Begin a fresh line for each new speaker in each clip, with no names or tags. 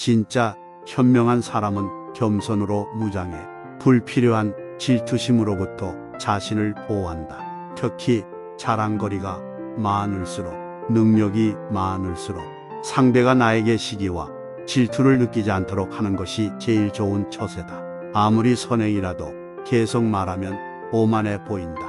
진짜 현명한 사람은 겸손으로 무장해 불필요한 질투심으로부터 자신을 보호한다. 특히 자랑거리가 많을수록, 능력이 많을수록 상대가 나에게 시기와 질투를 느끼지 않도록 하는 것이 제일 좋은 처세다. 아무리 선행이라도 계속 말하면 오만해 보인다.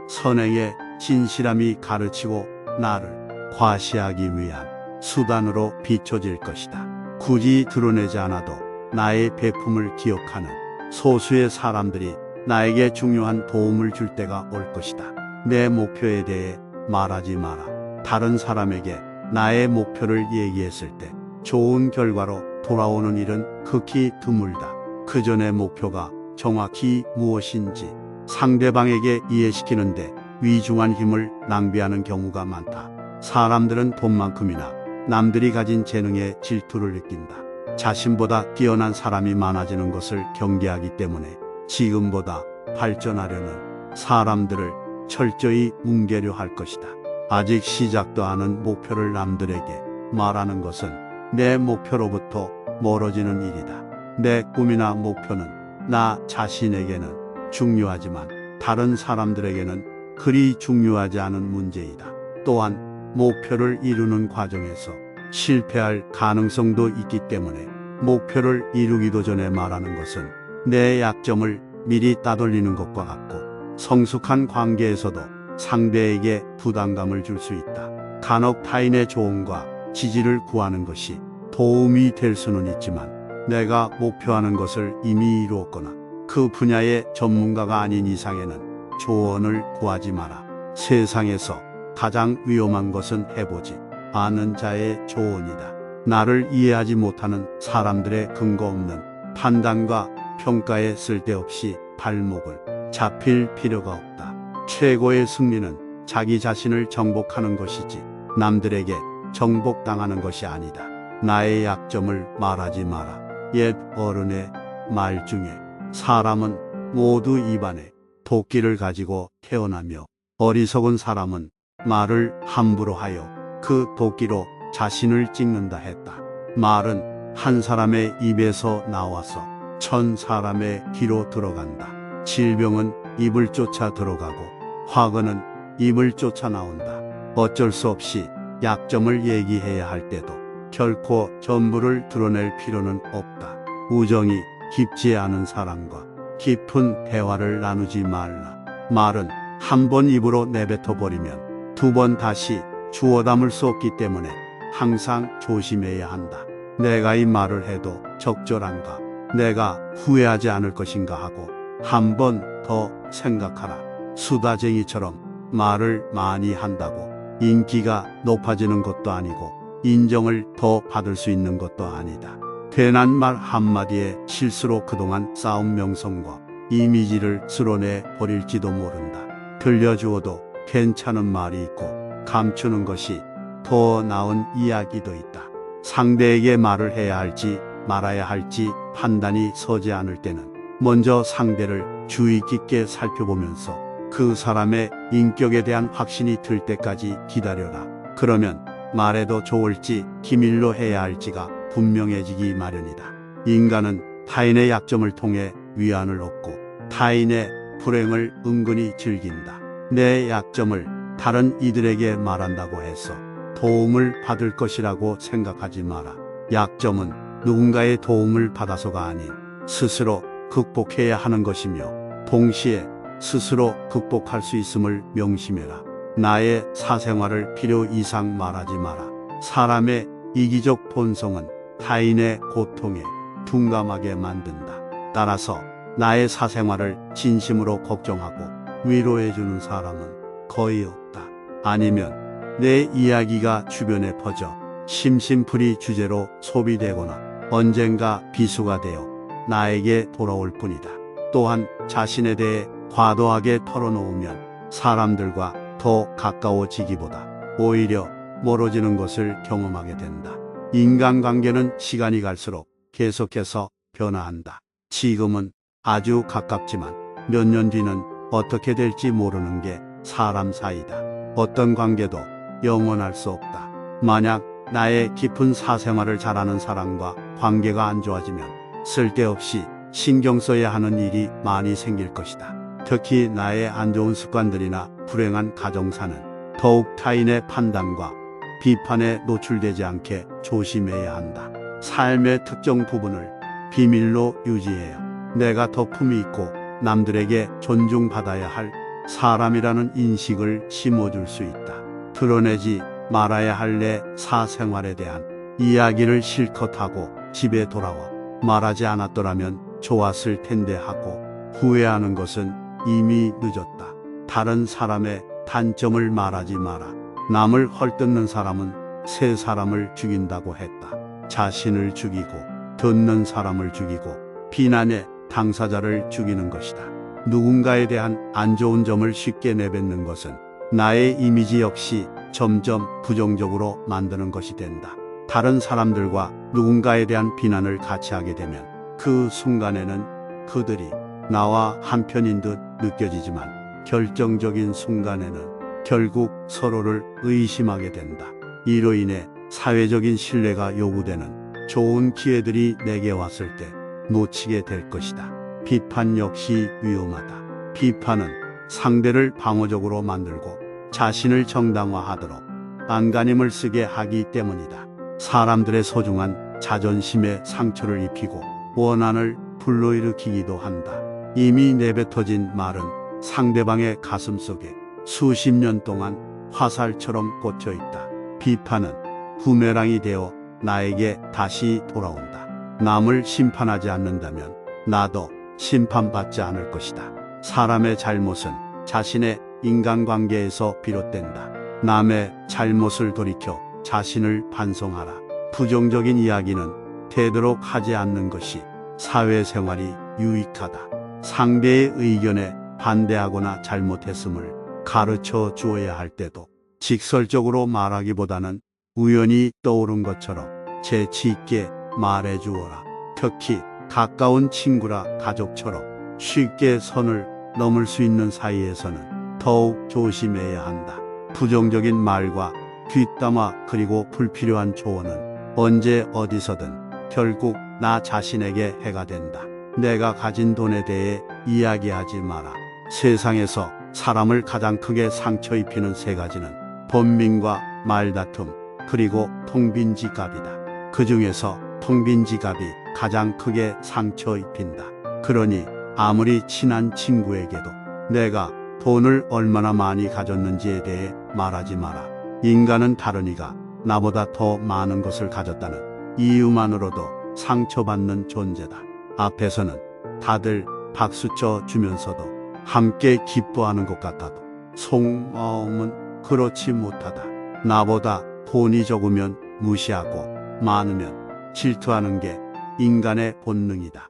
선행의 진실함이 가르치고 나를 과시하기 위한 수단으로 비춰질 것이다. 굳이 드러내지 않아도 나의 배품을 기억하는 소수의 사람들이 나에게 중요한 도움을 줄 때가 올 것이다. 내 목표에 대해 말하지 마라. 다른 사람에게 나의 목표를 얘기했을 때 좋은 결과로 돌아오는 일은 극히 드물다. 그 전에 목표가 정확히 무엇인지 상대방에게 이해시키는데 위중한 힘을 낭비하는 경우가 많다. 사람들은 돈만큼이나 남들이 가진 재능에 질투를 느낀다. 자신보다 뛰어난 사람이 많아지는 것을 경계하기 때문에 지금보다 발전하려는 사람들을 철저히 뭉개려 할 것이다. 아직 시작도 않은 목표를 남들에게 말하는 것은 내 목표로부터 멀어지는 일이다. 내 꿈이나 목표는 나 자신에게는 중요하지만 다른 사람들에게는 그리 중요하지 않은 문제이다. 또한 목표를 이루는 과정에서 실패할 가능성도 있기 때문에 목표를 이루기도 전에 말하는 것은 내 약점을 미리 따돌리는 것과 같고 성숙한 관계에서도 상대에게 부담감을 줄 수 있다. 간혹 타인의 조언과 지지를 구하는 것이 도움이 될 수는 있지만 내가 목표하는 것을 이미 이루었거나 그 분야의 전문가가 아닌 이상에는 조언을 구하지 마라. 세상에서 가장 위험한 것은 해보지 않은 자의 조언이다. 나를 이해하지 못하는 사람들의 근거 없는 판단과 평가에 쓸데없이 발목을 잡힐 필요가 없다. 최고의 승리는 자기 자신을 정복하는 것이지 남들에게 정복당하는 것이 아니다. 나의 약점을 말하지 마라. 옛 어른의 말 중에 사람은 모두 입안에 도끼를 가지고 태어나며 어리석은 사람은 말을 함부로 하여 그 도끼로 자신을 찍는다 했다. 말은 한 사람의 입에서 나와서 1000사람의 귀로 들어간다. 질병은 입을 쫓아 들어가고 화근은 입을 쫓아 나온다. 어쩔 수 없이 약점을 얘기해야 할 때도 결코 전부를 드러낼 필요는 없다. 우정이 깊지 않은 사람과 깊은 대화를 나누지 말라. 말은 한 번 입으로 내뱉어 버리면 두 번 다시 주워 담을 수 없기 때문에 항상 조심해야 한다. 내가 이 말을 해도 적절한가? 내가 후회하지 않을 것인가 하고 한 번 더 생각하라. 수다쟁이처럼 말을 많이 한다고 인기가 높아지는 것도 아니고 인정을 더 받을 수 있는 것도 아니다. 괜한 말 한마디에 실수로 그동안 쌓은 명성과 이미지를 쓸어내 버릴지도 모른다. 들려주어도 괜찮은 말이 있고 감추는 것이 더 나은 이야기도 있다. 상대에게 말을 해야 할지 말아야 할지 판단이 서지 않을 때는 먼저 상대를 주의 깊게 살펴보면서 그 사람의 인격에 대한 확신이 들 때까지 기다려라. 그러면 말해도 좋을지 기밀로 해야 할지가 분명해지기 마련이다. 인간은 타인의 약점을 통해 위안을 얻고 타인의 불행을 은근히 즐긴다. 내 약점을 다른 이들에게 말한다고 해서 도움을 받을 것이라고 생각하지 마라. 약점은 누군가의 도움을 받아서가 아닌 스스로 극복해야 하는 것이며 동시에 스스로 극복할 수 있음을 명심해라. 나의 사생활을 필요 이상 말하지 마라. 사람의 이기적 본성은 타인의 고통에 둔감하게 만든다. 따라서 나의 사생활을 진심으로 걱정하고 위로해주는 사람은 거의 없다. 아니면 내 이야기가 주변에 퍼져 심심풀이 주제로 소비되거나 언젠가 비수가 되어 나에게 돌아올 뿐이다. 또한 자신에 대해 과도하게 털어놓으면 사람들과 더 가까워지기보다 오히려 멀어지는 것을 경험하게 된다. 인간관계는 시간이 갈수록 계속해서 변화한다. 지금은 아주 가깝지만 몇 년 뒤는 어떻게 될지 모르는 게 사람 사이다. 어떤 관계도 영원할 수 없다. 만약 나의 깊은 사생활을 잘 아는 사람과 관계가 안 좋아지면 쓸데없이 신경 써야 하는 일이 많이 생길 것이다. 특히 나의 안 좋은 습관들이나 불행한 가정사는 더욱 타인의 판단과 비판에 노출되지 않게 조심해야 한다. 삶의 특정 부분을 비밀로 유지해야 내가 더 품위 있고 남들에게 존중받아야 할 사람이라는 인식을 심어줄 수 있다. 드러내지 말아야 할 내 사생활에 대한 이야기를 실컷 하고 집에 돌아와 말하지 않았더라면 좋았을 텐데 하고 후회하는 것은 이미 늦었다. 다른 사람의 단점을 말하지 마라. 남을 헐뜯는 사람은 새 사람을 죽인다고 했다. 자신을 죽이고 듣는 사람을 죽이고 비난의 당사자를 죽이는 것이다. 누군가에 대한 안 좋은 점을 쉽게 내뱉는 것은 나의 이미지 역시 점점 부정적으로 만드는 것이 된다. 다른 사람들과 누군가에 대한 비난을 같이 하게 되면 그 순간에는 그들이 나와 한편인 듯 느껴지지만 결정적인 순간에는 결국 서로를 의심하게 된다. 이로 인해 사회적인 신뢰가 요구되는 좋은 기회들이 내게 왔을 때 놓치게 될 것이다. 비판 역시 위험하다. 비판은 상대를 방어적으로 만들고 자신을 정당화하도록 안간힘을 쓰게 하기 때문이다. 사람들의 소중한 자존심에 상처를 입히고 원한을 불러일으키기도 한다. 이미 내뱉어진 말은 상대방의 가슴 속에 수십 년 동안 화살처럼 꽂혀 있다. 비판은 부메랑이 되어 나에게 다시 돌아온다. 남을 심판하지 않는다면 나도 심판받지 않을 것이다. 사람의 잘못은 자신의 인간관계에서 비롯된다. 남의 잘못을 돌이켜 자신을 반성하라. 부정적인 이야기는 되도록 하지 않는 것이 사회생활이 유익하다. 상대의 의견에 반대하거나 잘못했음을 가르쳐 주어야 할 때도 직설적으로 말하기보다는 우연히 떠오른 것처럼 재치 있게 말해 주어라. 특히 가까운 친구라 가족처럼 쉽게 선을 넘을 수 있는 사이에서는 더욱 조심해야 한다. 부정적인 말과 뒷담화 그리고 불필요한 조언은 언제 어디서든 결국 나 자신에게 해가 된다. 내가 가진 돈에 대해 이야기하지 마라. 세상에서 사람을 가장 크게 상처 입히는 세 가지는 번민과 말다툼 그리고 통빈지갑이다. 그 중에서 통빈지갑이 가장 크게 상처 입힌다. 그러니 아무리 친한 친구에게도 내가 돈을 얼마나 많이 가졌는지에 대해 말하지 마라. 인간은 다른 이가 나보다 더 많은 것을 가졌다는 이유만으로도 상처받는 존재다. 앞에서는 다들 박수쳐 주면서도 함께 기뻐하는 것 같아도 속마음은 그렇지 못하다. 나보다 돈이 적으면 무시하고 많으면 질투하는 게 인간의 본능이다.